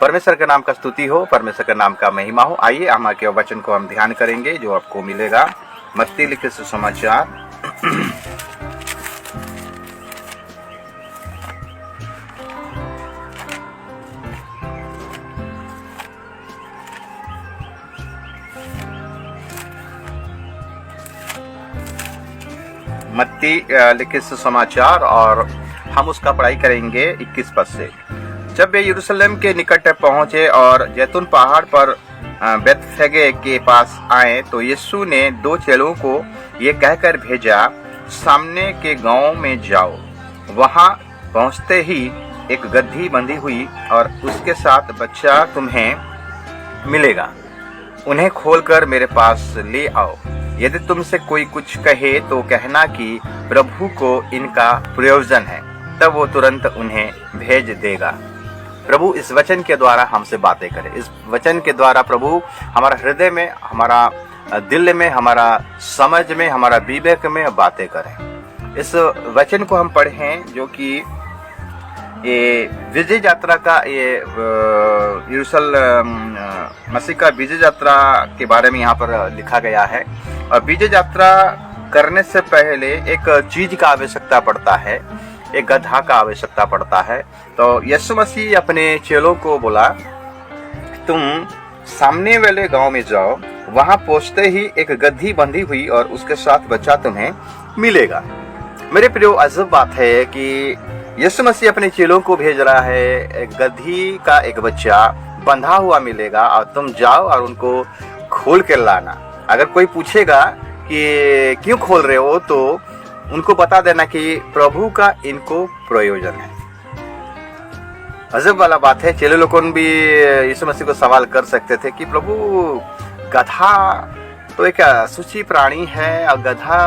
परमेश्वर के नाम का स्तुति हो, परमेश्वर के नाम का महिमा हो। आइए हम के वचन को हम ध्यान करेंगे जो आपको मिलेगा मत्ती लिखे सुसमाचार मत्ती लिखित सुसमाचार और हम उसका पढ़ाई करेंगे 21 पद से। जब वे यरूशलेम के निकट पहुंचे और जैतून पहाड़ पर बेतफगे के पास आए तो यीशु ने 2 चेलों को ये कहकर भेजा, सामने के गांव में जाओ। वहां पहुंचते ही एक गदही बंधी हुई और उसके साथ बच्चा तुम्हें मिलेगा। उन्हें खोलकर मेरे पास ले आओ। यदि तुमसे कोई कुछ कहे तो कहना कि प्रभु को इनका प्रयोजन है, तब वो तुरंत उन्हें भेज देगा। प्रभु इस वचन के द्वारा हमसे बातें करे। इस वचन के द्वारा प्रभु हमारा हृदय में, हमारा दिल में, हमारा समझ में, हमारा विवेक में बातें करें। इस वचन को हम पढ़ें जो कि ये विजय यात्रा का, ये यरूशलेम मसीह का विजय यात्रा के बारे में यहाँ पर लिखा गया है। और विजय यात्रा करने से पहले एक चीज का आवश्यकता पड़ता है, एक गधा का आवश्यकता पड़ता है। तो यीशु मसीह अपने चेलों को बोला, तुम सामने वाले गांव में जाओ। वहां पहुंचते ही एक गधी बंधी हुई और उसके साथ बच्चा तुम्हें मिलेगा। मेरे प्रियो, अजब बात है कि यीशु मसीह अपने चेलों को भेज रहा है, एक गधी का एक बच्चा बंधा हुआ मिलेगा और तुम जाओ और उनको खोल के लाना। अगर कोई पूछेगा कि क्यों खोल रहे हो तो उनको बता देना कि प्रभु का इनको प्रयोजन है। अजब वाला बात है। चेले लोगों भी यीशु मसीह को सवाल कर सकते थे कि प्रभु, गधा तो एक अशुचि प्राणी है और गधा,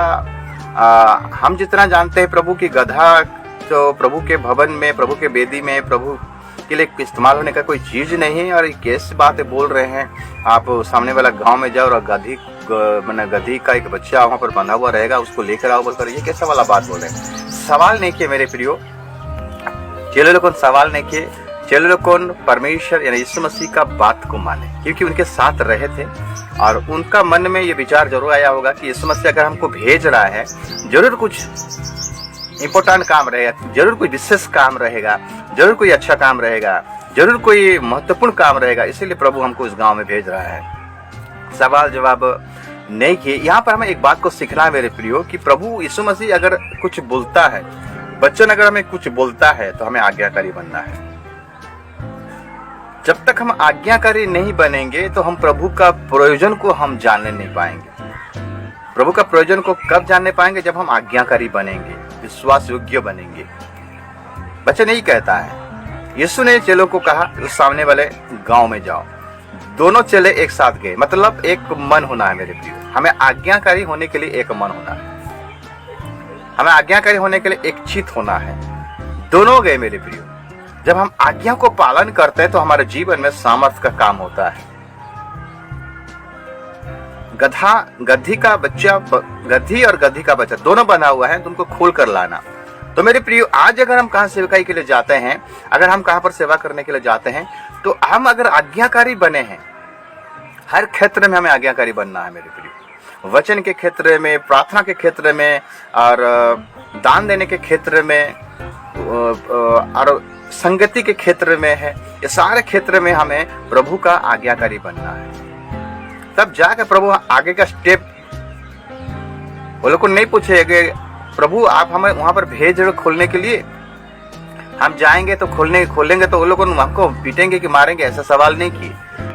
हम जितना जानते हैं प्रभु की गधा तो प्रभु के भवन में, प्रभु के वेदी में, प्रभु के लिए इस्तेमाल होने का कोई चीज नहीं है। और ये कैसे बातें बोल रहे हैं आप? सामने वाला गांव में जाओ और गधी का एक बच्चा वहां पर बंधा हुआ रहेगा, उसको लेकर आओ बोलकर, ये कैसा वाला बात बोल रहे हैं? सवाल नहीं किए मेरे प्रियो, चेले लोगों सवाल नहीं किए। चेले लोगों परमेश्वर यानी यीशु मसीह का बात को माने, क्योंकि उनके साथ रहे थे और उनका मन में ये विचार जरूर आया होगा कि यीशु मसीह अगर हमको भेज रहा है, जरूर कुछ इम्पोर्टेंट काम रहेगा, जरूर कोई विशेष काम रहेगा, जरूर कोई अच्छा काम रहेगा, जरूर कोई महत्वपूर्ण काम रहेगा। इसीलिए प्रभु हमको इस गांव में भेज रहा है। सवाल जवाब नहीं किए। यहाँ पर हमें एक बात को सीखना है मेरे प्रियो कि प्रभु यीशु मसीह अगर कुछ बोलता है, बच्चन अगर हमें कुछ बोलता है तो हमें आज्ञाकारी बनना है। जब तक हम आज्ञाकारी नहीं बनेंगे तो हम प्रभु का प्रयोजन को हम जानने नहीं पाएंगे। प्रभु का प्रयोजन को कब जानने पाएंगे? जब हम आज्ञाकारी बनेंगे, विश्वास योग्य बनेंगे। वचन यही कहता है। यीशु ने चेलों को कहा, उस सामने वाले गांव में जाओ। दोनों चेले एक साथ गए, मतलब एक मन होना है मेरे प्रियो। हमें आज्ञाकारी होने के लिए एक मन होना है, हमें आज्ञाकारी होने के लिए एक चित होना है। दोनों गए मेरे प्रियो। जब हम आज्ञा को पालन करते हैं तो हमारे जीवन में सामर्थ्य का काम होता है। गधी का बच्चा, गधी और गधी का बच्चा दोनों बना हुआ है, तुमको खोल कर लाना। तो मेरे प्रियो, आज अगर हम कहाँ सेवकाई के लिए जाते हैं, अगर हम कहाँ पर सेवा करने के लिए जाते हैं, तो हम अगर आज्ञाकारी बने हैं, हर क्षेत्र में हमें आज्ञाकारी बनना है मेरे प्रियो। वचन के क्षेत्र में, प्रार्थना के क्षेत्र में, और दान देने के क्षेत्र में, और संगति के क्षेत्र में है। ये सारे क्षेत्र में हमें प्रभु का आज्ञाकारी बनना है। तब जाकर प्रभु आगे का स्टेप, वो लोग को नहीं पूछेंगे प्रभु आप हमें वहां पर भेज रहे खोलने के लिए, हम जाएंगे तो खोलेंगे तो वो लोग हमको पीटेंगे कि मारेंगे, ऐसा सवाल नहीं किए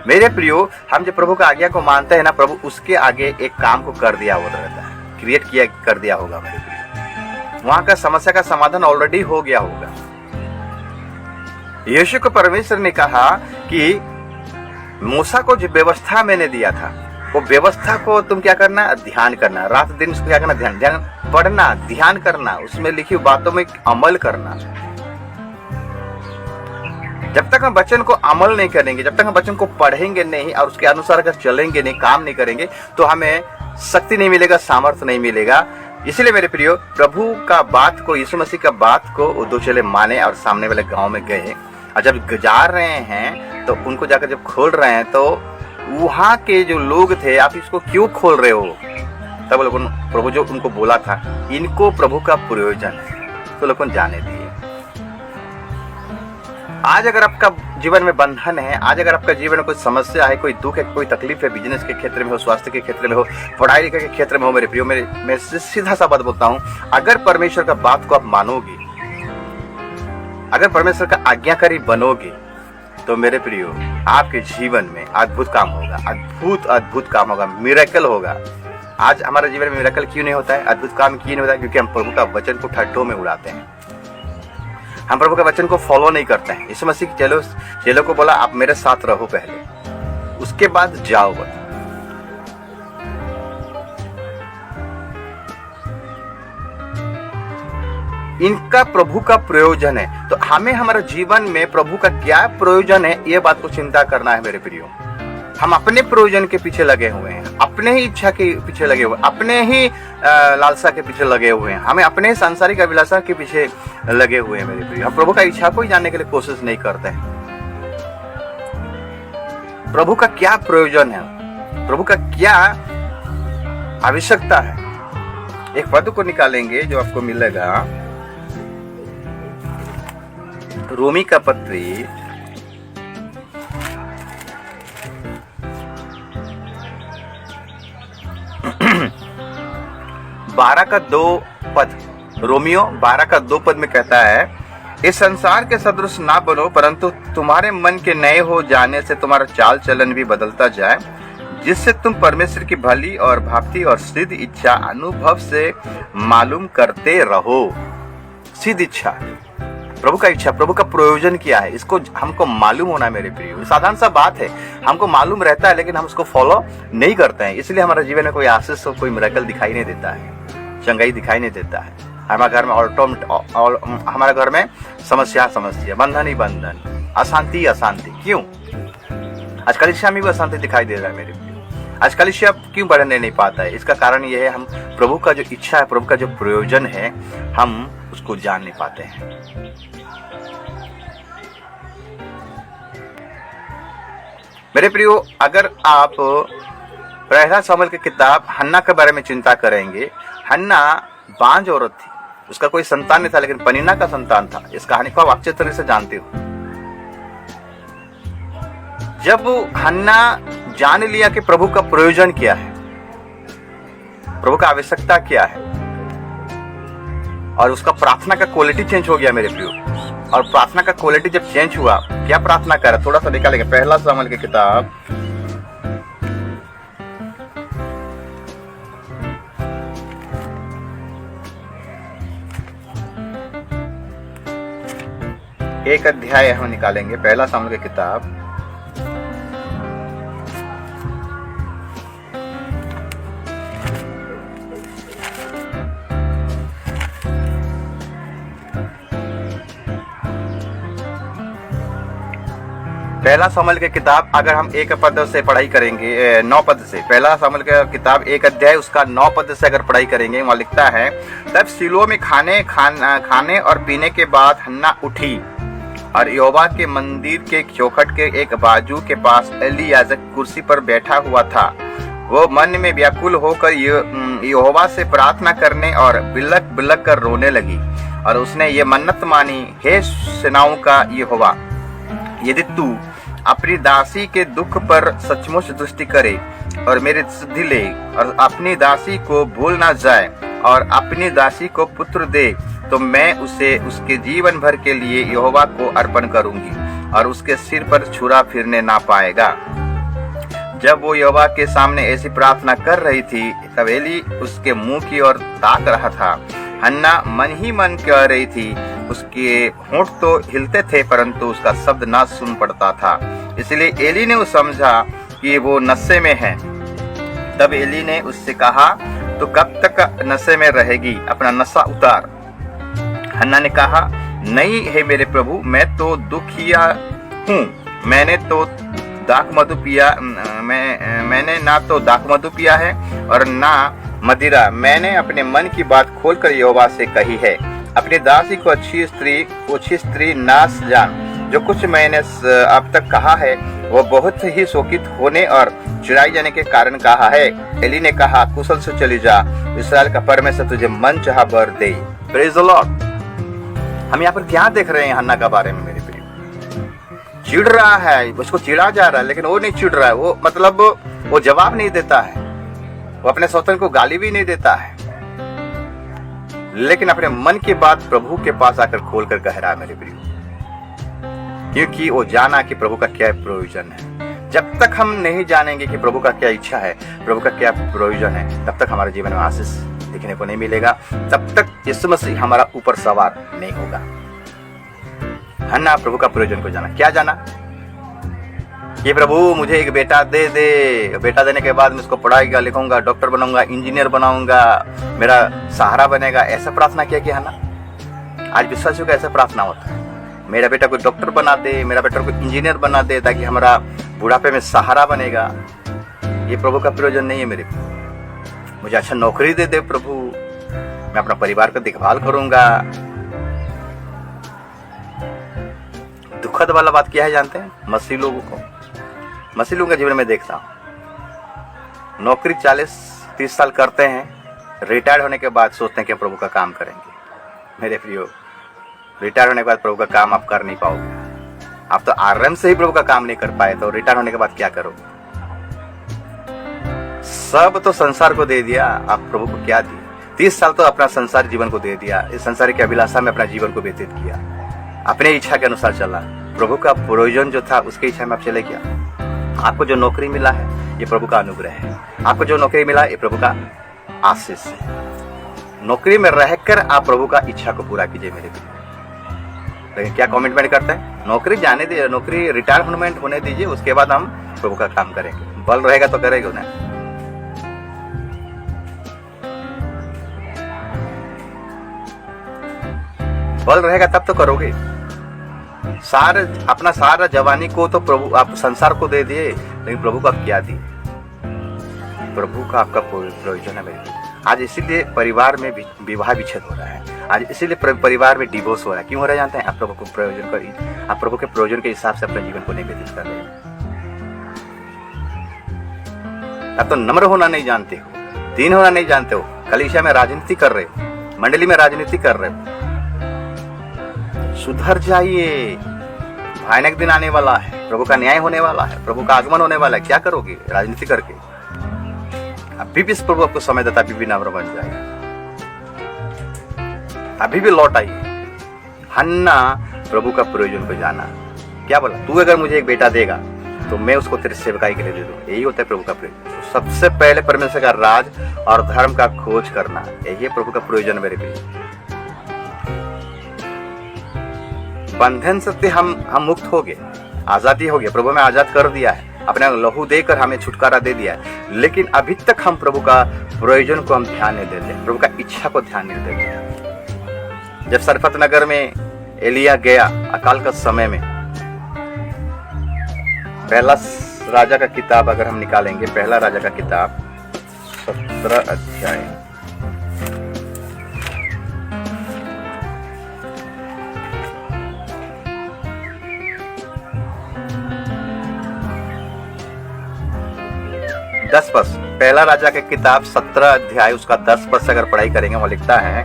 मेरे प्रियो। हम जब प्रभु का आज्ञा को मानते हैं ना, प्रभु उसके आगे एक काम को कर दिया हुआ रहता है, क्रिएट किया कर दिया होगा मेरे प्रियो। वहां का समस्या का समाधान ऑलरेडी हो गया होगा। यीशु को परमेश्वर ने कहा कि मूसा को जो व्यवस्था मैंने दिया था, वो व्यवस्था को तुम क्या करना? ध्यान करना, रात दिन उसको क्या करना? ध्यान पढ़ना, ध्यान करना, उसमें लिखी बातों में अमल करना। जब तक हम वचन को अमल नहीं करेंगे, जब तक हम वचन को पढ़ेंगे नहीं और उसके अनुसार अगर चलेंगे नहीं, काम नहीं करेंगे, तो हमें शक्ति नहीं मिलेगा, सामर्थ्य नहीं मिलेगा। इसलिए मेरे प्रियो, प्रभु का बात को, यीशु मसीह का बात को वो 2 चेले माने और सामने वाले गांव में गए और जब जा रहे हैं तो उनको जाकर जब खोल रहे हैं तो वहाँ के जो लोग थे, आप इसको क्यों खोल रहे हो? तब लोगों ने प्रभु जो उनको बोला था, इनको प्रभु का प्रयोजन है, तो लोगों ने जाने दिए। आज अगर आपका जीवन में बंधन है, आज अगर आपका जीवन में कोई समस्या है, कोई दुख है, कोई तकलीफ है, बिजनेस के क्षेत्र में हो, स्वास्थ्य के क्षेत्र में हो, पढ़ाई लिखाई के क्षेत्र में हो, मेरे प्रियो, मैं सीधा सा बात बोलता हूँ, अगर परमेश्वर का बात को आप मानोगे, अगर परमेश्वर का आज्ञाकारी बनोगे, तो मेरे प्रियो आपके जीवन में अद्भुत काम होगा, अद्भुत काम होगा, मिरेकल होगा। आज हमारे जीवन में मिरेकल क्यों नहीं होता है, अद्भुत काम क्यों नहीं होता है? क्योंकि हम प्रभु का वचन को ठट्ठों में उड़ाते हैं, हम प्रभु के वचन को फॉलो नहीं करते हैं। यीशु मसीह चेलों को बोला, आप मेरे साथ रहो पहले, उसके बाद जाओ। इनका प्रभु का प्रयोजन है, तो हमें हमारे जीवन में प्रभु का क्या प्रयोजन है, ये बात को चिंता करना है मेरे प्रियो। हम अपने प्रयोजन के पीछे लगे हुए हैं, अपने ही इच्छा के पीछे लगे हुए, अपने ही लालसा के पीछे लगे हुए हैं, हमें अपने ही सांसारिक अभिलाषा के पीछे लगे हुए हैं मेरे प्रियो। हम प्रभु का इच्छा को ही जानने के लिए कोशिश नहीं करते हैं। प्रभु का क्या प्रयोजन है, प्रभु का क्या आवश्यकता है, एक पद को निकालेंगे जो आपको मिलेगा रोमी का पत्री 12 का 2 पद, रोमियो 12 का 2 पद में कहता है, इस संसार के सदृश ना बनो, परंतु तुम्हारे मन के नए हो जाने से तुम्हारा चाल चलन भी बदलता जाए, जिससे तुम परमेश्वर की भली और भांति और सिद्ध इच्छा अनुभव से मालूम करते रहो। सिद्ध इच्छा, प्रभु का इच्छा, प्रभु का प्रयोजन क्या है, इसको हमको मालूम होना मेरे प्रियो। साधारण सा बात है, हमको मालूम रहता है लेकिन हम उसको फॉलो नहीं करते हैं, इसलिए हमारे जीवन में कोई आशीष, कोई मिरेकल दिखाई नहीं देता है, चंगाई दिखाई नहीं देता है। हमारे घर में हमारे घर में समस्या, बंधन ही बंधन, अशांति। क्यों? आज कलीसिया में भी अशांति दिखाई दे रहा है मेरे प्रियो। आज कलीसिया क्यों बढ़ने नहीं पाता है? इसका कारण यह है, हम प्रभु का जो इच्छा है, प्रभु का जो प्रयोजन है, हम उसको जान नहीं पाते हैं। मेरे प्रियो, अगर आप पहला शमूएल की किताब हन्ना के बारे में चिंता करेंगे, हन्ना बांझ औरत थी, उसका कोई संतान नहीं था, लेकिन पनीना का संतान था। इस कहानी को आप अच्छे तरह से जानते हो। जब हन्ना जान लिया कि प्रभु का प्रयोजन क्या है, प्रभु का आवश्यकता क्या है, और उसका प्रार्थना का क्वालिटी चेंज हो गया मेरे प्रियो। और प्रार्थना का क्वालिटी जब चेंज हुआ, क्या प्रार्थना करा, थोड़ा सा निकालेंगे पहला शमूएल की किताब 1 अध्याय हम निकालेंगे, पहला शमूएल की किताब 1 शमूएल की किताब, अगर हम 1 पद से पढ़ाई करेंगे, 9 पद से, 1 शमूएल की किताब 1 अध्याय उसका 9 पद से अगर पढ़ाई करेंगे, वहाँ लिखता है, तब सिलो में खाने और पीने के बाद हन्ना उठी और यहोवा के मंदिर के चौखट के एक बाजू के पास एली याजक कुर्सी पर बैठा हुआ था। वो मन में व्याकुल होकर यहोवा से प्रार्थना करने और बिलक बिलक कर रोने लगी, और उसने ये मन्नत मानी, हे सेनाओं का यहोवा, यदि तू अपनी दासी के दुख पर सचमुच दृष्टि करे और मेरी सिद्धि ले, और अपनी दासी को भूल ना जाए और अपनी दासी को पुत्र दे, तो मैं उसे उसके जीवन भर के लिए यहोवा को अर्पण करूंगी और उसके सिर पर छुरा फिरने ना पाएगा। जब वो यहोवा के सामने ऐसी प्रार्थना कर रही थी, तब एली उसके मुंह की ओर ताक रहा था। हन्ना मन ही मन कह रही थी, उसके होंठ तो हिलते थे परंतु उसका शब्द ना सुन पड़ता था, इसलिए एली ने समझा कि वो नशे में है। तब एली ने उससे कहा, तो कब तक नशे में रहेगी, अपना नशा उतार। हन्ना ने कहा, नहीं है मेरे प्रभु, मैं तो दुखिया हूँ, मैंने ना तो दाख मधु पिया है और ना मदिरा। मैंने अपने मन की बात खोलकर यहोवा से कही है, अपनी दासी को अच्छी स्त्री नाश जान, जो कुछ मैंने अब तक कहा है वो बहुत ही शोकित होने और चिढ़ाई जाने के कारण कहा है। एली ने कहा, कुशल से चली जा, इस्राएल का परमेश्वर तुझे मन चाहा वर दे। Praise the Lord. हम यहाँ पर क्या देख रहे हैं हन्ना के बारे में मेरे प्रिय? चिढ़ रहा है, उसको चिढ़ा जा रहा है, लेकिन वो नहीं चिढ़ रहा है। वो मतलब वो जवाब नहीं देता है, वो अपने सौतन को गाली भी नहीं देता है, लेकिन अपने मन की बात प्रभु के पास आकर खोल कर कह रहा है मेरे प्रिय, क्योंकि वो जाना कि प्रभु का क्या प्रयोजन है। जब तक हम नहीं जानेंगे कि प्रभु का क्या इच्छा है, प्रभु का क्या प्रयोजन है, तब तक हमारे जीवन में आशीष देखने को नहीं मिलेगा, तब तक यीशु मसीह हमारा ऊपर सवार नहीं होगा। हन्ना प्रभु का प्रयोजन को जाना। क्या जाना? कि प्रभु मुझे एक बेटा दे दे, बेटा देने के बाद मैं उसको पढ़ाऊंगा, लिखूंगा, डॉक्टर बनाऊंगा, इंजीनियर बनाऊंगा, मेरा सहारा बनेगा। ऐसा प्रार्थना किया कि हन्ना? आज विश्वासियों का ऐसा प्रार्थना होता है, मेरा बेटा को डॉक्टर बना दे, मेरा बेटा को इंजीनियर बना दे, ताकि हमारा बुढ़ापे में सहारा बनेगा। ये प्रभु का प्रयोजन नहीं है मेरे। मुझे अच्छा नौकरी दे दे प्रभु, मैं अपना परिवार का देखभाल करूंगा। दुखद वाला बात क्या है जानते हैं? मसीह लोगों के जीवन में देखता हूं, नौकरी 40-30 साल करते हैं, रिटायर होने के बाद सोचते हैं कि प्रभु का काम करेंगे। मेरे प्रियो, रिटायर होने के बाद प्रभु का काम आप कर नहीं पाओगे। आप तो आरंभ से ही प्रभु का काम नहीं कर पाए, तो रिटायर होने के बाद क्या करोगे? सब तो संसार को दे दिया, आप प्रभु को क्या दिए? 30 साल तो अपना संसार जीवन को दे दिया, इस संसार की अभिलाषा में अपना जीवन को व्यतीत किया, अपने इच्छा के अनुसार चला। प्रभु का प्रयोजन जो था उसके इच्छा में आप चले क्या? आपको जो नौकरी मिला है ये प्रभु का अनुग्रह है, आपको जो नौकरी मिला ये प्रभु का आशीष है। नौकरी में रहकर आप प्रभु का इच्छा को पूरा कीजिए मेरे लिए। लेकिन क्या कमिटमेंट करते हैं? नौकरी जाने दीजिए, नौकरी रिटायरमेंट होने दीजिए, उसके बाद हम प्रभु का काम करेंगे। बल रहेगा तो करेंगे ना। बल रहेगा तब तो करोगे। अपना सारा जवानी को तो प्रभु आप संसार को दे दिए, लेकिन प्रभु को आप क्या दिए? प्रभु का आपका प्रयोजन है मेरे। आज इसीलिए परिवार में विवाह विच्छेद हो रहा है, आज इसीलिए परिवार में डिवोर्स हो रहा है। क्यों हो रहा है जानते हैं? आप प्रभु को प्रयोजन कर, आप प्रभु के प्रयोजन के हिसाब से अपने जीवन को नहीं व्यतीत कर रहे हैं। आप तो नम्र होना नहीं जानते हो, दीन होना नहीं जानते हो, कलीसिया में राजनीति कर रहे हो, मंडली में राजनीति कर रहे हो। सुधर जाइए, भयानक दिन आने वाला है, प्रभु का न्याय होने वाला है, प्रभु का आगमन होने वाला है। क्या करोगे राजनीति करके? अभी भी प्रभु आपको समय देता, अभी भी नम्र बन जाएगा, अभी भी लौट आइए। हन्ना प्रभु का प्रयोजन को जाना। क्या बोला? तू अगर मुझे एक बेटा देगा तो मैं उसको तेरे सेवकाई के लिए दे दूं। यही होता है प्रभु का प्रयोजन। सबसे पहले परमेश्वर का राज और धर्म का खोज करना, यही है प्रभु का प्रयोजन मेरे लिए। बंधन से हम मुक्त हो गए, आजादी हो गया, प्रभु में आजाद कर दिया है, अपने लहू देकर हमें छुटकारा दे दिया है। लेकिन अभी तक हम प्रभु का प्रयोजन को हम ध्यान नहीं देते, प्रभु का इच्छा को ध्यान नहीं देते। जब सरफत नगर में एलिया गया अकाल का समय में, पहला राजा का किताब अगर हम निकालेंगे, पहला राजा का किताब 17 अध्याय, दस पद, पहला राजा के किताब 17 अध्याय उसका 10 पद से अगर पढ़ाई करेंगे, वो लिखता है,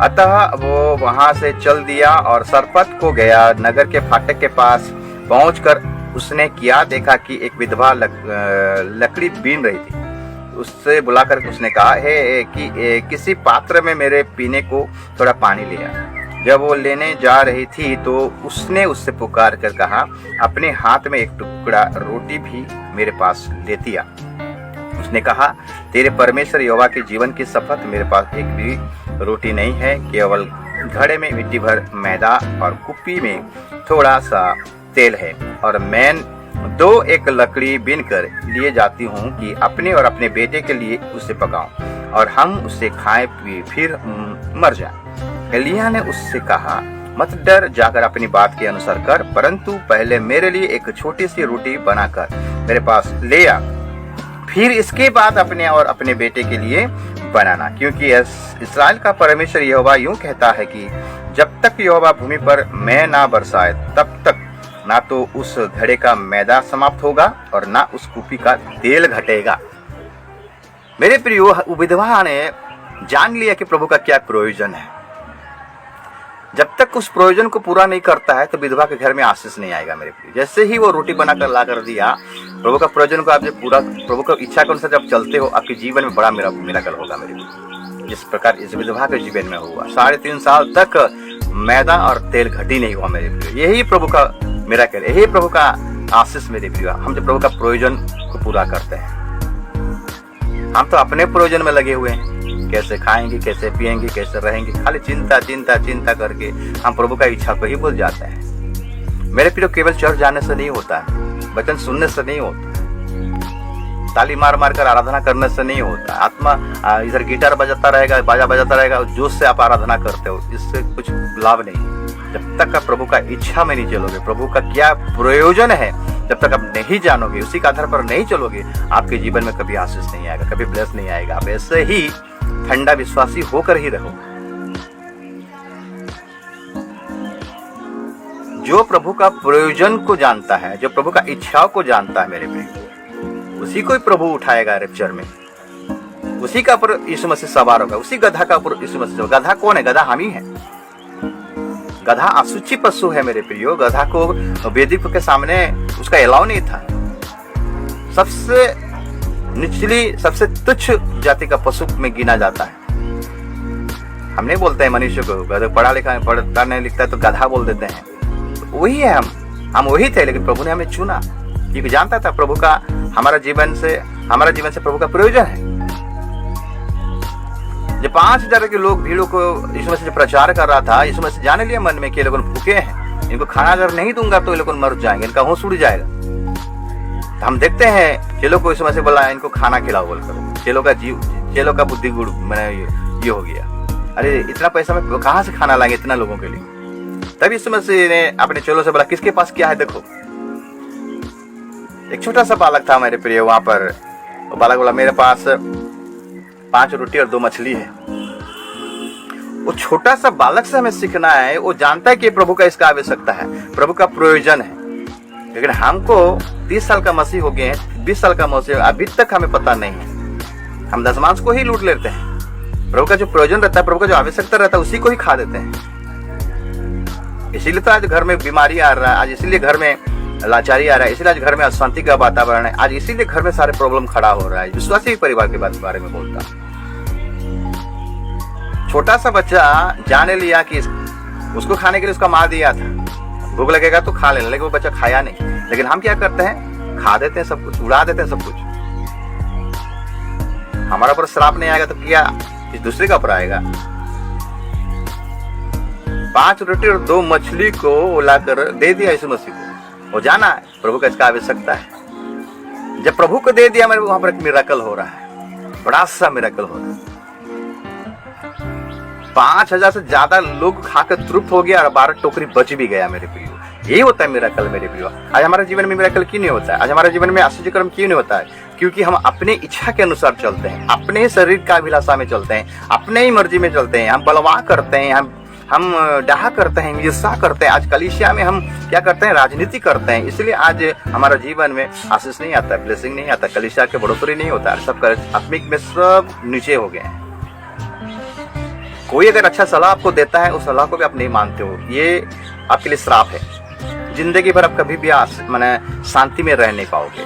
अतः वो वहां से चल दिया और सरपत को गया। नगर के फाटक के पास पहुंचकर उसने क्या देखा कि एक विधवा लकड़ी बीन रही थी। उससे बुलाकर उसने कहा, हे कि किसी पात्र में मेरे पीने को थोड़ा पानी लिया। जब वो लेने जा रही थी तो उसने उससे पुकार कर कहा, अपने हाथ में एक टुकड़ा रोटी भी मेरे पास लेती आ। उसने कहा, तेरे परमेश्वर यहोवा के जीवन की शपथ, मेरे पास एक भी रोटी नहीं है, केवल घड़े में मिट्टी भर मैदा और कुप्पी में थोड़ा सा तेल है, और मैं 2 एक लकड़ी बीन कर लिए जाती हूँ कि अपने और अपने बेटे के लिए उसे पकाऊं और हम उसे खाएं पी फिर मर जाएं। एलिय्याह ने उससे कहा, मत डर, जाकर अपनी बात के अनुसार कर, परंतु पहले मेरे लिए एक छोटी सी रोटी बनाकर मेरे पास ले आ, फिर इसके बाद अपने और अपने बेटे के लिए बनाना, क्योंकि इस्राएल का परमेश्वर यहोवा यूं कहता है कि जब तक यहोवा भूमि पर मैं ना बरसाए तब तक ना तो उस घड़े का मैदा समाप्त होगा और ना उस कूपी का तेल घटेगा। मेरे प्रियो, विधवा ने जान लिया कि प्रभु का क्या प्रयोजन है। जब तक उस प्रयोजन को पूरा नहीं करता है तो विधवा के घर में आशीष नहीं आएगा। मेरे प्रियो, जैसे ही वो रोटी बनाकर ला कर दिया, प्रभु का प्रयोजन को आप जब पूरा, प्रभु का इच्छा के अनुसार जब चलते हो, आपके जीवन में बड़ा मिराकल होगा मेरे प्रियो। जिस प्रकार इस विधवा के जीवन में हुआ, 3.5 साल तक मैदा और तेल घटी नहीं हुआ मेरे प्रियो। यही प्रभु का मिराकल, यही प्रभु का आशीष मेरे प्रियो। हम जब प्रभु का प्रयोजन को पूरा करते हैं, हम तो अपने प्रयोजन में लगे हुए हैं, कैसे खाएंगे, कैसे पिएंगे, कैसे रहेंगे, खाली चिंता चिंता चिंता करके हम प्रभु का इच्छा को ही भूल जाते हैं। मेरे प्रियो, केवल चर्च जाने से नहीं होता है, वचन सुनने से नहीं होता, ताली मार मार कर आराधना करने से नहीं होता। आत्मा इधर गिटार बजाता रहेगा, बाजा बजाता रहेगा, जोश से आप आराधना करते हो, इससे कुछ लाभ नहीं। जब तक आप प्रभु का इच्छा में नहीं चलोगे, प्रभु का क्या प्रयोजन है, जब तक आप नहीं जानोगे, उसी के आधार पर नहीं चलोगे, आपके जीवन में कभी आशीष नहीं आएगा, कभी ब्लेस नहीं आएगा। आप ऐसे ही ठंडा विश्वासी होकर ही रहो। जो प्रभु का प्रयोजन को जानता है, जो प्रभु का इच्छाओं को जानता है मेरे प्रिय, उसी को ही प्रभु उठाएगा रैप्चर में, उसी का ऊपर यीशु मसीह सवार होगा, उसी गधा का ऊपर यीशु मसीह। गधा कौन है? गधा हम ही है। गधा असुचि पशु है मेरे प्रियो। गधा को वेदी के सामने उसका अलाउ नहीं था। सबसे निचली, सबसे तुच्छ जाति का पशु में गिना जाता है। हम नहीं बोलते हैं मनुष्य को पढ़ा लिखा, पढ़ता नहीं लिखता है तो गधा बोल देते हैं। तो वही है हम वही थे, लेकिन प्रभु ने हमें चुना क्योंकि जानता था प्रभु का हमारा जीवन से प्रभु का प्रयोजन है। जब 5,000 के लोग भीड़ों को यीशु मसीह प्रचार कर रहा था, यीशु मसीह जाने लिया मन में कि ये लोग भूखे हैं, इनको खाना अगर नहीं दूंगा तो ये लोग मर जाएंगे, इनका होश उड़ जाएगा। तो हम देखते हैं चेलों को यीशु मसीह बोला इनको खाना खिलाओ बोलकर। चेलों का बुद्धि गुड़ मैंने ये हो गया, अरे इतना पैसा में कहाँ से खाना लाएंगे इतना लोगों के लिए। तभी यीशु मसीह ने अपने चेलों से बोला किसके पास क्या है देखो। एक छोटा सा बालक था मेरे प्रिय, वहां पर वो बालक बोला मेरे पास 5 रोटी और 2 मछली है। वो छोटा सा बालक से हमें सीखना है, वो जानता है कि प्रभु का इसका आवश्यकता है, प्रभु का प्रयोजन है। लेकिन हमको 30 साल का मसीह हो गए हैं, 20 साल का मसीह, अभी तक हमें पता नहीं है। हम दशमांश को ही लूट लेते हैं। प्रभु का जो प्रयोजन रहता है, प्रभु का जो आवश्यकता रहता है, उसी को ही खा देते हैं। इसीलिए तो आज घर में बीमारी आ रहा है, आज इसीलिए घर में लाचारी आ रहा है, इसीलिए आज घर में अशांति का वातावरण है, आज इसीलिए घर में सारे प्रॉब्लम खड़ा हो रहा है। विश्वासी परिवार के बारे में बोलता। छोटा सा बच्चा जाने लिया कि उसको खाने के लिए उसका मार दिया था, भूख लगेगा तो खा लेना, लेकिन वो बच्चा खाया नहीं। लेकिन हम क्या करते हैं, खा देते हैं सब कुछ, उड़ा देते हैं सब कुछ। हमारा ऊपर श्राप नहीं आएगा तो क्या किस दूसरे का ऊपर आएगा। 5 रोटी और 2 मछली को लाकर दे दिया यीशु मसीह को। वो जाना है प्रभु का इसका आवश्यकता है। जब प्रभु को दे दिया, मेरे वहां पर एक मिराकल हो रहा है, बड़ा सा मिराकल हो रहा है। 5,000 से ज्यादा लोग खाकर तृप्त हो गया और 12 टोकरी बच भी गया मेरे प्रियो। यही होता है मिराकल मेरे प्रियो। आज हमारे जीवन में मिराकल क्यों नहीं होता है? आज हमारे जीवन में आश्चर्य कर्म क्यों नहीं होता है? क्योंकि हम अपने इच्छा के अनुसार चलते हैं, अपने ही शरीर का अभिलाषा में चलते हैं, अपने ही मर्जी में चलते हैं। हम बलवा करते हैं, हम डाहा करते हैं, ईर्षा करते हैं। आज कलीसिया में हम क्या करते हैं, राजनीति करते हैं। इसलिए आज हमारा जीवन में आशीष नहीं आता, ब्लेसिंग नहीं आता, कलीसिया के बढ़ोतरी नहीं होता। सब आत्मिक में सब नीचे हो गए हैं। कोई अगर अच्छा सलाह आपको देता है, उस सलाह को भी आप नहीं मानते हो, ये आपके लिए श्राप है। जिंदगी भर आप कभी भी माने शांति में रह नहीं पाओगे।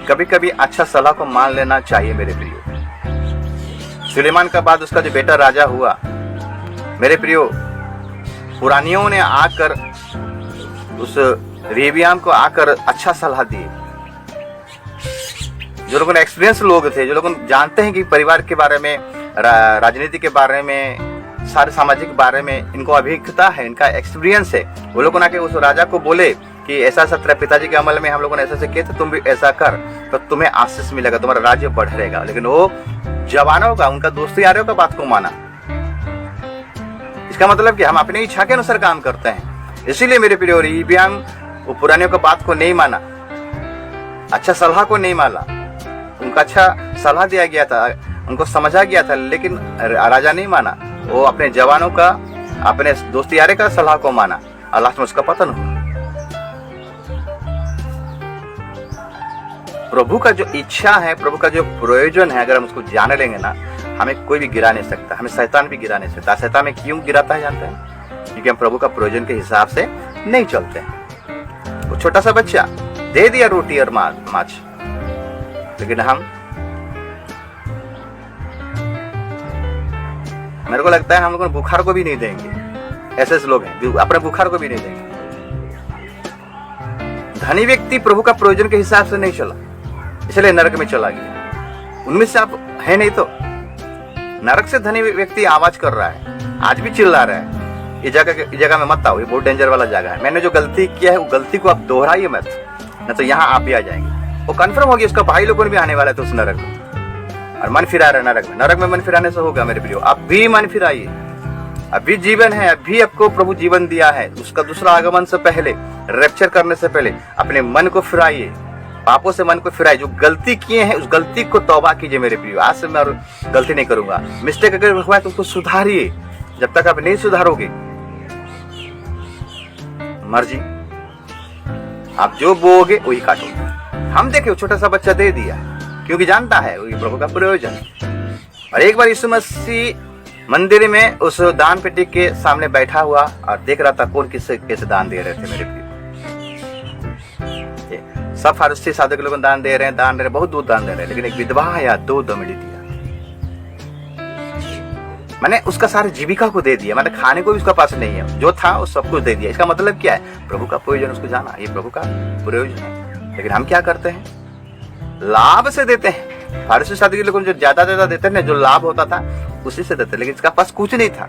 कभी कभी अच्छा सलाह को मान लेना चाहिए मेरे प्रियो। सुलेमान का बाद उसका जो बेटा राजा हुआ मेरे प्रियो, पुरानियों ने आकर उस रेबियाम को आकर अच्छा सलाह दी। जो लोगों ने एक्सपीरियंस लोग थे, जो लोग जानते हैं कि परिवार के बारे में, राजनीति के बारे में, सारे सामाजिक बारे में इनको अभिज्ञता है, इनका एक्सपीरियंस है, वो लोग आके उस राजा को बोले कि ऐसा ऐसा तेरे पिताजी के अमल में हम लोगों ने ऐसा किया था, तुम भी ऐसा कर तो तुम्हें आशीष मिलेगा, तुम्हारा राज्य बढ़ेगा। लेकिन वो जवानों का, उनका दोस्ती यारों का बात को माना। इसका मतलब कि हम अपनी इच्छा के अनुसार काम करते हैं। इसीलिए मेरे प्रिय रेबियाम वो पुरानियों की बात को नहीं माना, अच्छा सलाह को नहीं माना। उनका अच्छा सलाह दिया गया था, उनको समझा गया था, लेकिन राजा नहीं माना। वो अपने जवानों का, अपने दोस्ती यारे का सलाह को माना। अल्लाह में उसका पतन हुआ। प्रभु का जो इच्छा है, प्रभु का जो प्रयोजन है, अगर हम उसको जाने लेंगे ना, हमें कोई भी गिरा नहीं सकता, हमें शैतान भी गिरा नहीं सकता। शैतान में क्यों गिराता है जानते हैं? क्योंकि हम प्रभु का प्रयोजन के हिसाब से नहीं चलते हैं। वो छोटा सा बच्चा दे दिया रोटी और माछ, लेकिन मेरे को लगता है हम लोग बुखार को भी नहीं देंगे। ऐसे लोग हैं अपने बुखार को भी नहीं देंगे। धनी व्यक्ति प्रभु का प्रयोजन के हिसाब से नहीं चला, इसलिए नरक में चला गया। उनमें से आप है नहीं तो नरक से धनी व्यक्ति आवाज कर रहा है, आज भी चिल्ला रहा है, ये जगह में मत आओ, ये बहुत डेंजर वाला जगह है। मैंने जो गलती किया है वो गलती को आप दोहराइए मत, न तो यहाँ आप भी आ जाएंगे। वो कंफर्म हो गया, उसका भाई लोगों ने भी आने वाला है तो उस नरक में, और मन फिरा रहा है नरक में मन फिराने से होगा मेरे प्रियो। आप भी मन फिराइए, अभी जीवन है, अभी आपको प्रभु जीवन दिया है। उसका दूसरा आगमन से पहले, रैप्चर करने से पहले अपने मन को फिराइए, पापों से मन को फिराइए। जो गलती किए हैं उस गलती को तौबा कीजिए मेरे प्रियो। आज से मैं गलती नहीं करूंगा। मिस्टेक अगर हुआ है तो उसको सुधारिए। जब तक आप नहीं सुधारोगे, मर्जी, आप जो बोओगे वही काटोगे। हम देखे छोटा सा बच्चा दे दिया क्योंकि जानता है वही प्रभु का प्रयोजन। और एक बार यीशु मसीह मंदिर में उस दान पेटी के सामने बैठा हुआ और देख रहा था कौन किससे कैसे दान दे रहे थे मेरे प्रिय। सब फारसी साधु लोग दान दे रहे हैं, बहुत दूध दान दे रहे हैं, लेकिन एक विधवा आया 2 दमड़ी दिया। मैंने उसका सारे जीविका को दे दिया, मैंने खाने को भी उसका पास नहीं है, जो था वो सब कुछ दे दिया। इसका मतलब क्या है? प्रभु का प्रयोजन उसको जाना, ये प्रभु का प्रयोजन है। लेकिन हम क्या करते हैं? लाभ से देते हैं। फारसी साधु के लोग जो ज्यादा देते हैं ना, जो लाभ होता था उसी से देते, लेकिन इसका पास कुछ नहीं था,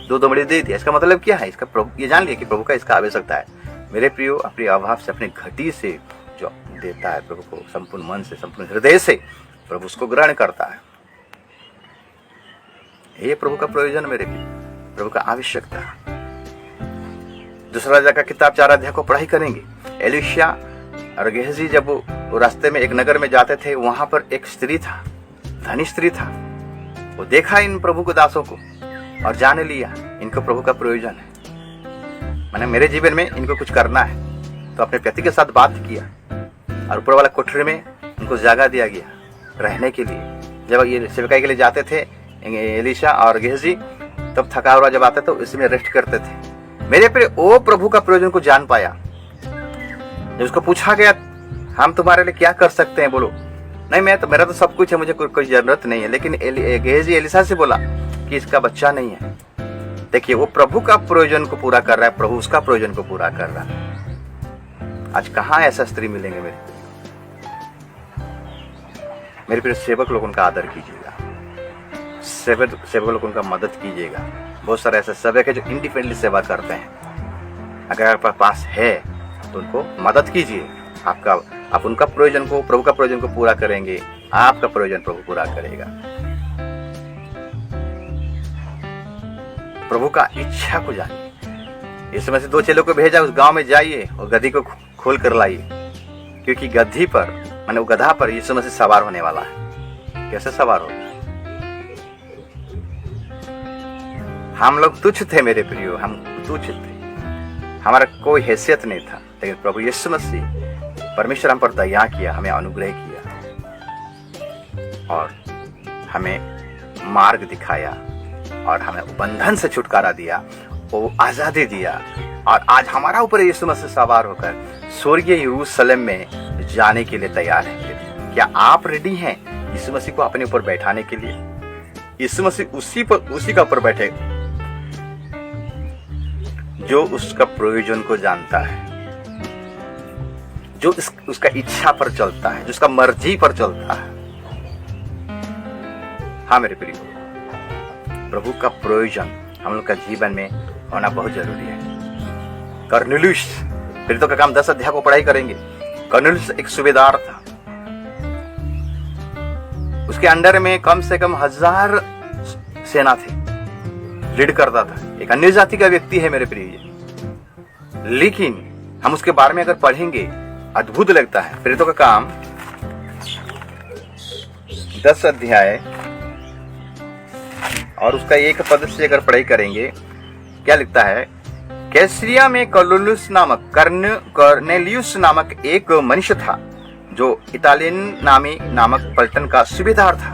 2 दमड़ी दे दिया। इसका मतलब क्या है? इसका प्रभु ये जान लिया कि प्रभु का इसका आवश्यकता है। मेरे प्रियो, अपने अभाव से, अपने घटी से जो देता है प्रभु को संपूर्ण मन से, संपूर्ण हृदय से, प्रभु उसको ग्रहण करता है। ये प्रभु का प्रयोजन मेरे प्रिय, प्रभु का आवश्यकता। दूसरा राजा का किताब 4 अध्याय को पढ़ाई करेंगे। एलिशा और गेहजी जब वो रास्ते में एक नगर में जाते थे, वहां पर एक स्त्री था, धनी स्त्री था। वो देखा इन प्रभु को दासों को और जान लिया इनको प्रभु का प्रयोजन है। मैंने मेरे जीवन में इनको कुछ करना है, तो अपने पति के साथ बात किया और ऊपर वाला कोठरी में उनको जगह दिया गया रहने के लिए। जब ये सेवकाई के लिए जाते थे एलिशा और गेहजी, तब थका हुआ जब आते तो इसमें रेस्ट करते थे। मेरे प्रिय, वो प्रभु का प्रयोजन को जान पाया। जब उसको पूछा गया हम तुम्हारे लिए क्या कर सकते हैं, बोलो नहीं मेरा तो सब कुछ है, मुझे कोई जरूरत नहीं है। लेकिन गेहजी एलिशा से बोला कि इसका बच्चा नहीं है। देखिए, वो प्रभु का प्रयोजन को पूरा कर रहा है, प्रभु उसका प्रयोजन को पूरा कर रहा है। आज कहाँ ऐसा स्त्री मिलेंगे मेरे प्रिय सेवक लोग, उनका आदर कीजिएगा, सेवक लोग उनका मदद कीजिएगा। बहुत सारे ऐसे सेवक है जो इंडिपेंडेंटली सेवा करते हैं। अगर आपके पास है तो उनको मदद कीजिए। आप उनका प्रयोजन को, प्रभु का प्रयोजन को पूरा करेंगे, आपका प्रयोजन प्रभु पूरा करेगा। प्रभु का इच्छा को जानिए। इस समय से 2 चेलों को भेजा, उस गांव में जाइए और गधी को खोल कर लाइए, क्योंकि गधी पर, माने वो गधा पर यीशु मसीह सवार होने वाला है। कैसे सवार होगा? हम लोग तुच्छ थे मेरे प्रियो, हम तुच्छ थे, हमारा कोई हैसियत नहीं था, लेकिन प्रभु यीशु मसीह, परमेश्वर हम पर दया किया, हमें अनुग्रह किया और हमें मार्ग दिखाया और हमें बंधन से छुटकारा दिया, वो आजादी दिया। और आज हमारा ऊपर यीशु मसीह सवार होकर स्वर्गीय यरूशलेम में जाने के लिए तैयार है। क्या आप रेडी हैं यीशु मसीह को अपने ऊपर बैठाने के लिए? यीशु मसीह उसी का ऊपर बैठे जो उसका प्रयोजन को जानता है, जो उसका इच्छा पर चलता है, जो उसका मर्जी पर चलता है। हाँ मेरे प्रिय, प्रभु का प्रयोजन हम लोग का जीवन में होना बहुत जरूरी है। कर्नेलियुस, प्रेरितों का काम 10 अध्याय को पढ़ाई करेंगे। कर्नेलियुस एक सूबेदार था, उसके अंडर में कम से कम 1000 सेना थे, लीड करता था। एक अन्य जाति का व्यक्ति है मेरे प्रिय, लेकिन हम उसके बारे में अगर पढ़ेंगे अद्भुत लगता है। प्रेरितों का काम 10 अध्याय और उसका 1 पद से अगर पढ़ाई करेंगे, क्या लिखता है? कैसरिया में कर्नेलियुस नामक एक मनुष्य था, जो इटालियन नामक पलटन का सूबेदार था।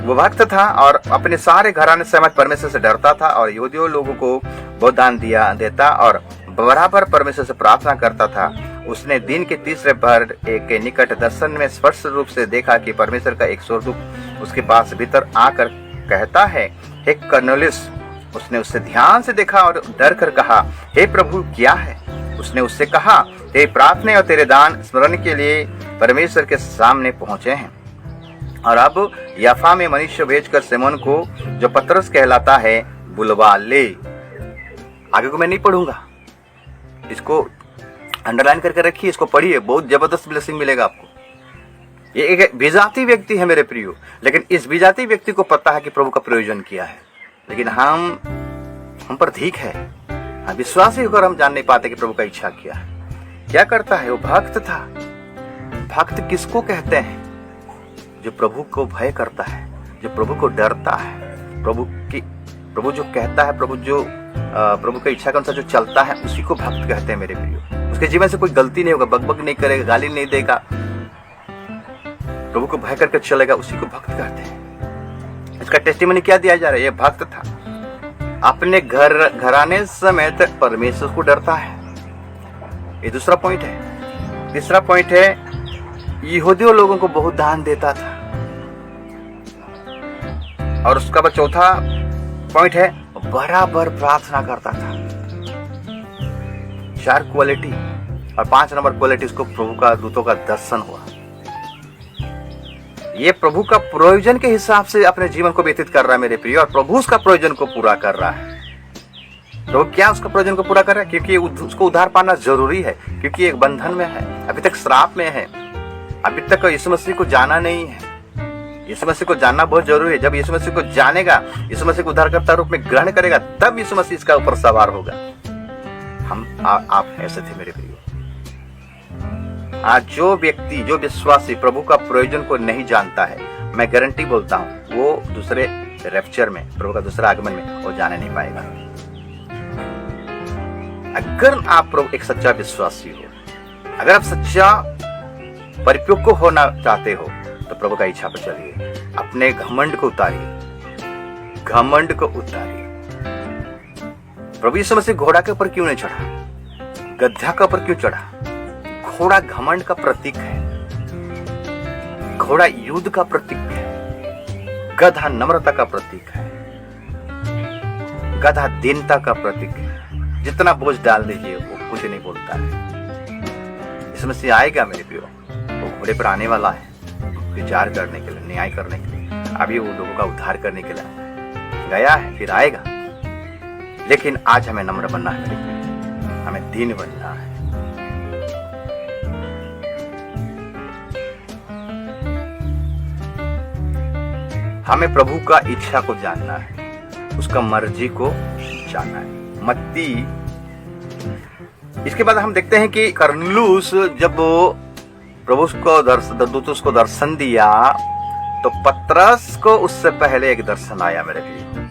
वो भक्त था और अपने सारे घराने समेत परमेश्वर से डरता था और यहूदियों लोगों को बहुत दान देता और बराबर परमेश्वर से प्रार्थना करता था। उसने दिन के तीसरे पहर के निकट दर्शन में स्पष्ट रूप से देखा कि परमेश्वर का एक स्वर्गदूत उसके पास भीतर आकर कहता है, हे कर्नेलियुस। उसने उससे ध्यान से देखा और डर कर कहा, हे प्रभु क्या है? उसने उससे कहा, तेरी प्रार्थना और तेरे दान स्मरण के लिए परमेश्वर के सामने पहुंचे हैं। और अब याफा में मनुष्य भेजकर सिमोन को, जो पतरस कहलाता है, बुलवा ले। आगे को मैं नहीं पढ़ूंगा, इसको अंडरलाइन करके रखिए, इसको पढ़िए, बहुत जबरदस्त ब्लेसिंग मिलेगा आपको। ये एक विजाती व्यक्ति है मेरे प्रियो, लेकिन इस विजाती व्यक्ति को पता है कि प्रभु का प्रयोजन किया है, लेकिन हम पर धीक है, हम विश्वासी होकर हम जान नहीं पाते कि प्रभु का इच्छा किया है। क्या करता है? वो भक्त था। भक्त किसको कहते हैं? जो प्रभु को भय करता है, जो प्रभु को डरता है, प्रभु जो कहता है, प्रभु की इच्छा के अनुसार जो चलता है, उसी को भक्त कहते हैं मेरे प्रियो। उसके जीवन से कोई गलती नहीं होगा, बकबक नहीं करेगा, गाली नहीं देगा, प्रभु को भय करके चलेगा, उसी को भक्त कहते हैं। इसका टेस्टिमनी क्या दिया जा रहा है? ये भक्त था, अपने घराने समेत परमेश्वर को डरता है। ये दूसरा पॉइंट है। तीसरा पॉइंट है, यहूदियों लोगों को बहुत दान देता था। और उसका बाद चौथा पॉइंट है, बराबर प्रार्थना करता था। 4 क्वालिटी और 5 नंबर क्वालिटी, उसको प्रभु का दूतों का दर्शन हुआ। ये प्रभु का प्रयोजन के हिसाब से अपने जीवन को व्यतीत कर रहा है मेरे प्रिय, और प्रभु उसका प्रयोजन को पूरा कर रहा है। तो क्या उसका प्रयोजन को पूरा कर रहा है? क्योंकि उसको उद्धार पाना जरूरी है, क्योंकि एक बंधन में है, अभी तक श्राप में है, अभी तक यीशु मसीह को जाना नहीं है। यीशु मसीह को जानना बहुत जरूरी है। जब यीशु मसीह को जानेगा, यीशु मसीह को उद्धारकर्ता रूप में ग्रहण करेगा, तब यीशु मसीह इसका ऊपर सवार होगा। आप ऐसे थे मेरे प्रियो। आज जो व्यक्ति, जो विश्वासी प्रभु का प्रयोजन को नहीं जानता है, मैं गारंटी बोलता हूं, वो दूसरे रैप्चर में, प्रभु का दूसरा आगमन में वो जाने नहीं पाएगा। अगर आप प्रभु एक सच्चा विश्वासी हो, अगर आप सच्चा परिपक्व होना चाहते हो, तो प्रभु का इच्छा पर चलिए, अपने घमंड को उतारिए, घमंड को उतारिए। प्रभु यीशु मसीह घोड़ा के ऊपर क्यों नहीं चढ़ा? गधा के ऊपर क्यों चढ़ा? घोड़ा घमंड का प्रतीक है, घोड़ा युद्ध का प्रतीक है, गधा नम्रता का प्रतीक है, गधा दीनता का प्रतीक है। जितना बोझ डाल दीजिए वो कुछ नहीं बोलता है। यीशु मसीह आएगा मेरे प्रियो, वो घोड़े पर आने वाला है, विचार करने के लिए, न्याय करने के लिए, अभी वो लोगों का उद्धार करने के लिए गया है, फिर आएगा। लेकिन आज हमें नम्र बनना है मेरे प्रियो, हमें दीन बनना है। हमें प्रभु का इच्छा को जानना है, उसका मर्जी को जानना है। मत्ती, इसके बाद हम देखते हैं कि कर्नेलियुस जब प्रभु को दूत उसको दर्शन दिया, तो पतरस को उससे पहले एक दर्शन आया मेरे लिए।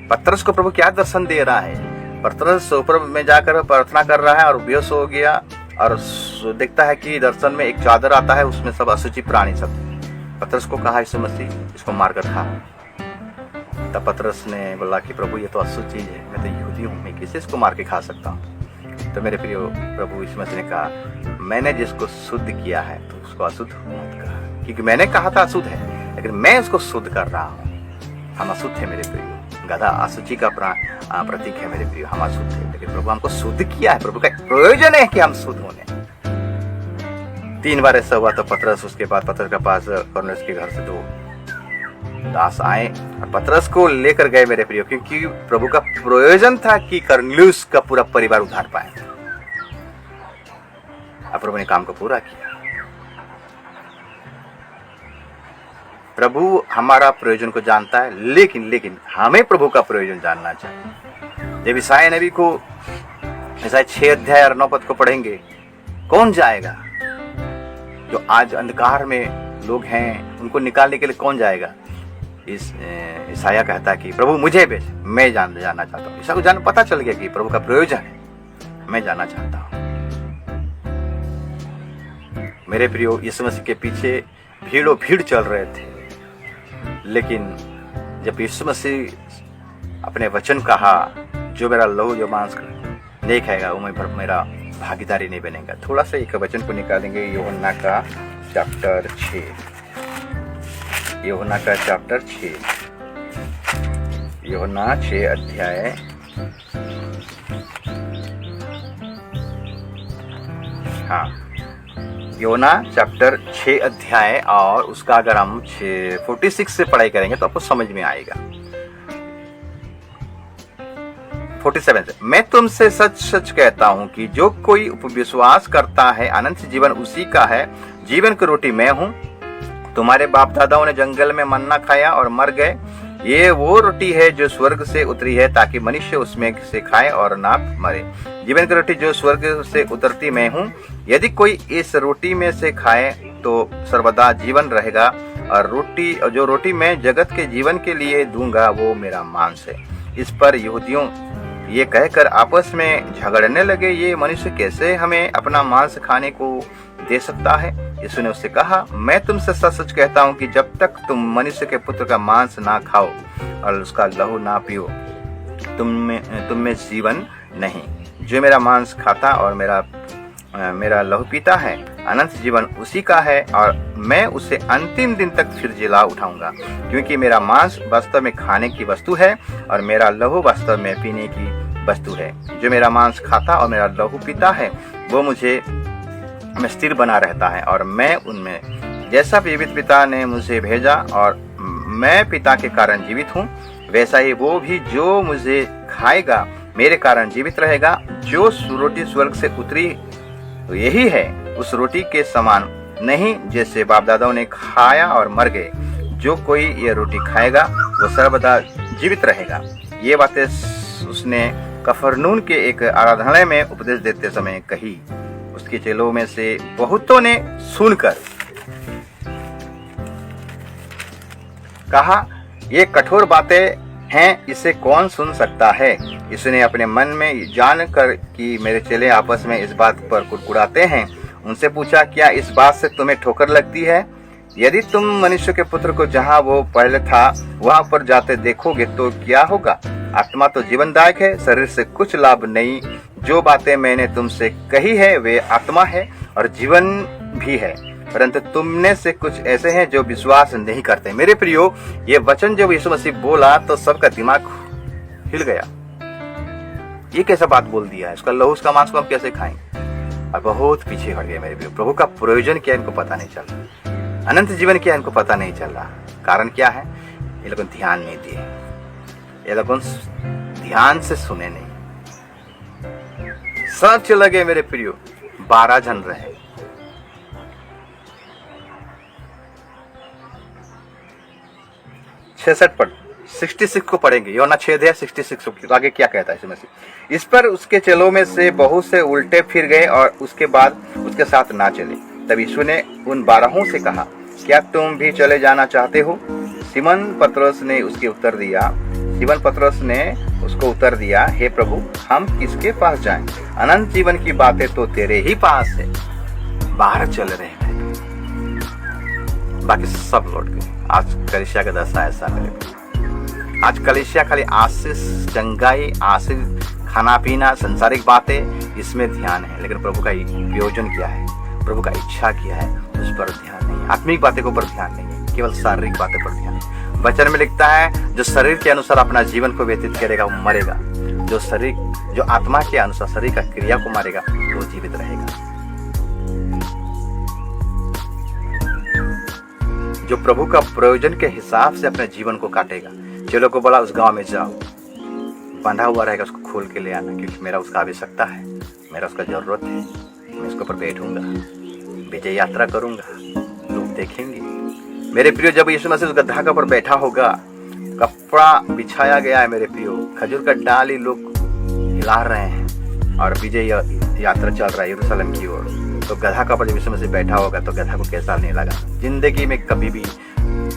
पतरस को प्रभु क्या दर्शन दे रहा है? पतरस ऊपर में जाकर प्रार्थना कर रहा है और बेहोश हो गया, और देखता है कि दर्शन में एक चादर आता है, उसमें सब अशुचि प्राणी सब। पतरस को कहा, यीशु मसीह इसको मारकर खा। तब पतरस ने बोला कि प्रभु ये तो अशुद्ध चीज है, मैं तो यहूदी हूँ, मैं कैसे इसको मार के खा सकता हूँ? तो मेरे प्रियो, प्रभु यीशु मसीह ने कहा, मैंने जिसको शुद्ध किया है तो उसको अशुद्ध मत कहा, क्योंकि मैंने कहा था अशुद्ध है, लेकिन मैं उसको शुद्ध कर रहा हूँ। हम अशुद्ध है मेरे प्रियो, गधा अशुचि का प्रतीक है मेरे प्रियो, हम अशुद्ध है, लेकिन प्रभु हमको शुद्ध किया है। प्रभु का प्रयोजन है कि हम शुद्ध होने। 3 बार ऐसा हुआ। तो पतरस, उसके बाद पतरस के पास कर्नेलियुस के घर से 2 दास आए और पतरस को लेकर गए मेरे प्रियो, क्योंकि प्रभु का प्रयोजन था कि कर्नेलियुस का पूरा परिवार उद्धार पाए। अब प्रभु ने काम को पूरा किया। प्रभु हमारा प्रयोजन को जानता है, लेकिन हमें प्रभु का प्रयोजन जानना चाहिए। जब ईसाया नबी को, ईसाया 6 अध्याय और 9 पद को पढ़ेंगे, कौन जाएगा? जो आज अंधकार में लोग हैं, उनको निकालने के लिए कौन जाएगा? ईसाया कहता है कि प्रभु मुझे भेज, मैं जानना चाहता हूँ। ईसा को पता चल गया कि प्रभु का प्रयोजन है, मैं जानना चाहता हूँ। मेरे प्रियो, यीशु मसीह के पीछे भीड़ों भीड़ चल रहे थे, लेकिन जब यीशु मसीह अपने वचन कहा, जो मेरा लहू जो मांस नहीं खाएगा वो मेरा भागीदारी नहीं बनेगा। थोड़ा सा एक वचन को निकालेंगे, यूहन्ना का चैप्टर 6, यूहन्ना का चैप्टर 6, यूहन्ना 6 अध्याय, हाँ यूहन्ना चैप्टर 6 अध्याय, और उसका अगर हम 46 से पढ़ाई करेंगे तो आपको समझ में आएगा। 47 से, मैं तुमसे सच सच कहता हूं कि जो कोई विश्वास करता है अनंत जीवन उसी का है। जीवन की रोटी मैं हूं। तुम्हारे बाप दादाओं ने जंगल में मन्ना खाया और मर गए। ये वो रोटी है जो स्वर्ग से उतरी है, ताकि मनुष्य उसमें से खाए और ना मरे। जीवन की रोटी जो स्वर्ग से उतरती मैं हूँ। यदि कोई इस रोटी में से खाए तो सर्वदा जीवन रहेगा, और जो रोटी मैं जगत के जीवन के लिए दूंगा वो मेरा मांस है। इस पर यहूदियों ये कहकर आपस में झगड़ने लगे, ये मनुष्य कैसे हमें अपना मांस खाने को दे सकता है? यीशु ने उससे कहा, मैं तुमसे सच सच कहता हूँ कि जब तक तुम मनुष्य के पुत्र का मांस ना खाओ और उसका लहू ना पियो, तुम में जीवन नहीं। जो मेरा मांस खाता और मेरा लहू पीता है, अनंत जीवन उसी का है, और मैं उसे अंतिम दिन तक फिर जिला उठाऊंगा। क्योंकि मेरा मांस वास्तव में खाने की वस्तु है और मेरा लहू वास्तव में पीने की वस्तु है। जो मेरा मांस खाता और मेरा लहू पीता है वो मुझे में स्थिर बना रहता है और मैं उनमें। जैसा जीवित पिता ने मुझे भेजा और मैं पिता के कारण जीवित हूँ, वैसा ही वो भी जो मुझे खाएगा मेरे कारण जीवित रहेगा। जो रोटी स्वर्ग से उतरी तो यही है, उस रोटी के समान नहीं जैसे बाप दादाओं ने खाया और मर गए। जो कोई ये रोटी खाएगा वो सर्वदा जीवित रहेगा। ये बातें उसने कफरनून के एक आराधनालय में उपदेश देते समय कही। उसके चेलों में से बहुतों ने सुनकर कहा, ये कठोर बातें हैं, इसे कौन सुन सकता है? इसने अपने मन में जानकर कि मेरे चेले आपस में इस बात पर कुड़कुड़ाते हैं, उनसे पूछा, क्या इस बात से तुम्हें ठोकर लगती है? यदि तुम मनुष्य के पुत्र को जहाँ वो पहले था वहाँ पर जाते देखोगे तो क्या होगा? आत्मा तो जीवनदायक है, शरीर से कुछ लाभ नहीं। जो बातें मैंने तुमसे कही है वे आत्मा है और जीवन भी है, परंतु तुमने से कुछ ऐसे हैं जो विश्वास नहीं करते। मेरे प्रियो, ये वचन जब यीशु मसीह बोला तो सबका दिमाग हिल गया। ये कैसा बात बोल दिया है? उसका लहू उसका मांस को हम कैसे खाएंगे? और बहुत पीछे हट गए मेरे प्रियो। प्रभु का प्रयोजन क्या इनको पता नहीं चल रहा, अनंत जीवन क्या इनको पता नहीं चल रहा। कारण क्या है? ये लोग ध्यान नहीं दिए, ये लोग ध्यान से सुने नहीं। सब चले गए मेरे प्रियो, 12 जन रहे। पर 66 को पढ़ेंगे, यूहन्ना 6 66 को आगे क्या कहता है मसीह। इस पर उसके चेलों में से बहुत से उल्टे फिर गए और उसके बाद उसके साथ ना चले। तब यीशु ने उन 12 से कहा, क्या तुम भी चले जाना चाहते हो? सिमोन पतरस ने उसको उत्तर दिया, हे प्रभु, हम किसके पास जाएं? अनंत जीवन की बातें तो तेरे ही पास है। बाहर चल रहे हैं, बाकी सब लौट गए। आज कलीसिया का दशा ऐसा मेरे। आज कलीसिया खाली आशीष, चंगाई, आशीष, खाना पीना, संसारिक बातें, इसमें ध्यान है, लेकिन प्रभु का प्रयोजन क्या है, प्रभु का इच्छा क्या है, उस पर ध्यान नहीं है। आत्मिक बातें के ऊपर ध्यान नहीं है, केवल शारीरिक बातें पर ध्यान है। वचन में लिखता है, जो शरीर के अनुसार अपना जीवन को व्यतीत करेगा वो मरेगा, जो आत्मा के अनुसार शरीर का क्रिया को मारेगा वो जीवित रहेगा। जो प्रभु का प्रयोजन के हिसाब से अपने जीवन को काटेगा। चेलों को बोला, उस गांव में जाओ, बंधा हुआ रहेगा, उसको खोल के ले आना, क्योंकि मेरा उसका आवश्यकता है, मेरा उसका जरूरत है। मैं इसके ऊपर बैठूंगा, विजय यात्रा करूंगा, लोग देखेंगे। मेरे प्रियो, जब यीशु मसीह उस गदहा के ऊपर बैठा होगा, कपड़ा बिछाया गया है मेरे प्रियो, खजूर का डाली लोग हिला रहे हैं और विजय यात्रा चल रहा है यरूशलेम की ओर। तो गधा का ऊपर जब यीशु मसीह बैठा होगा तो गधा को कैसा नहीं लगा? जिंदगी में कभी भी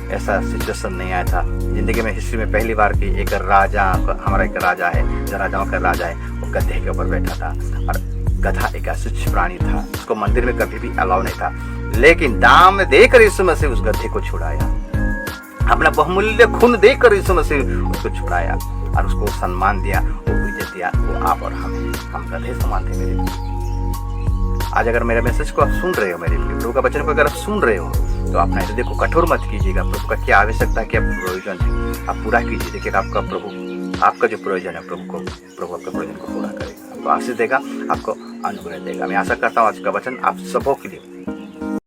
ऐसा सिचुएशन नहीं आया था। जिंदगी में हिस्ट्री में पहली बार कि हमारा एक राजा है, जो राजाओं का राजा है, वो गधे के ऊपर बैठा था और गधा एक अशुद्ध प्राणी था, उसको मंदिर में कभी भी अलाउ नहीं था, लेकिन दाम देकर यीशु मसीह उस गधे को छुड़ाया, अपना बहुमूल्य खून देकर यीशु मसीह उसको छुड़ाया और उसको सम्मान दिया, वो इज्जत दिया। वो आप और हम गधे समान थे मेरे। आज अगर मेरे मैसेज को आप सुन रहे हो, मेरे प्रभु का वचन को अगर आप सुन रहे हो, तो अपना हृदय को कठोर मत कीजिएगा। प्रभु का क्या आवश्यकता, क्या प्रयोजन है, आप पूरा कीजिए। देखिए आपका प्रभु, आपका जो प्रयोजन है, प्रभु आपके प्रयोजन को पूरा करेगा, आपको आशीष देगा, आपको अनुग्रह देगा। मैं आशा करता हूँ आज का वचन आप सबों के लिए